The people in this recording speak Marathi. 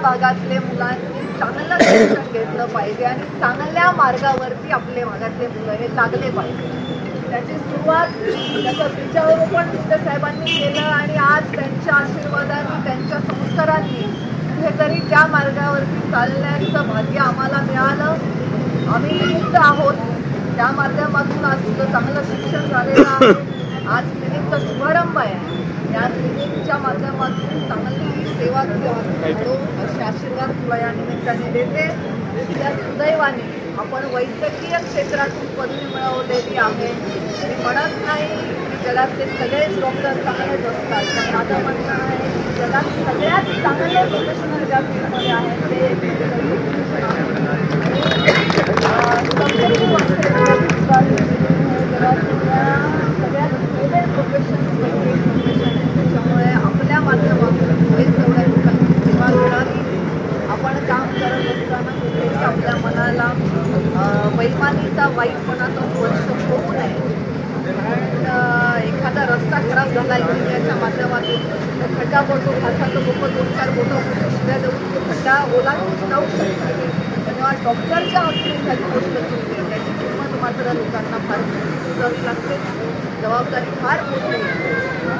भागातले मुलांनी चांगलं शिक्षण घेतलं पाहिजे आणि चांगल्या मार्गावरती आपले भागातले मुलं हे लागले पाहिजे. त्याची सुरुवात त्याचं वृक्षारोपण साहेबांनी केलं आणि आज त्यांच्या आशीर्वादाने त्यांच्या संस्कारांनी कुठेतरी त्या मार्गावरती चालण्याचं भाग्य आम्हाला मिळालं. आम्ही निमित्त आहोत. त्या माध्यमातून आज तुझं चांगलं शिक्षण झालेलं आहे. आज क्लिनिकचा शुभारंभ आहे. या क्लिनिकच्या माध्यमातून चांगली सेवा घडो असे आशीर्वाद तुला या निमित्ताने देते. त्या सुदैवाने आपण वैद्यकीय क्षेत्रातून पदवी मिळवलेली आहे. मी म्हणत नाही की जगातले सगळेच डॉक्टर चांगलेच असतात, पण माझं म्हणणं आहे की जगात सगळ्यात चांगले प्रोफेशनल ज्या फील्डमध्ये आहेत ते सगळ्यात मोठे प्रोफेशनपैकी एक प्रोफेशन आहे. त्याच्यामुळे आपल्या माध्यमातून होईल तेवढ्या लोकांची सेवा घेणारी आपण काम करत असताना कुठेही आपल्या मनाला बैमानीचा वाईटपणाचा स्पर्श होऊ नये. कारण एखादा रस्ता खराब झाला इंजिनियरच्या माध्यमातून खड्डा पडतो, खासाचं लोक 2-4 बोटं शिव्या देऊन तो खड्डा ओलांडून जाऊ शकतो. तेव्हा डॉक्टरच्या हातून एखादी गोष्ट चुकते त्याची किंमत मात्र लोकांना फार करावी लागते. जबाबदारी फार मोठी आहे.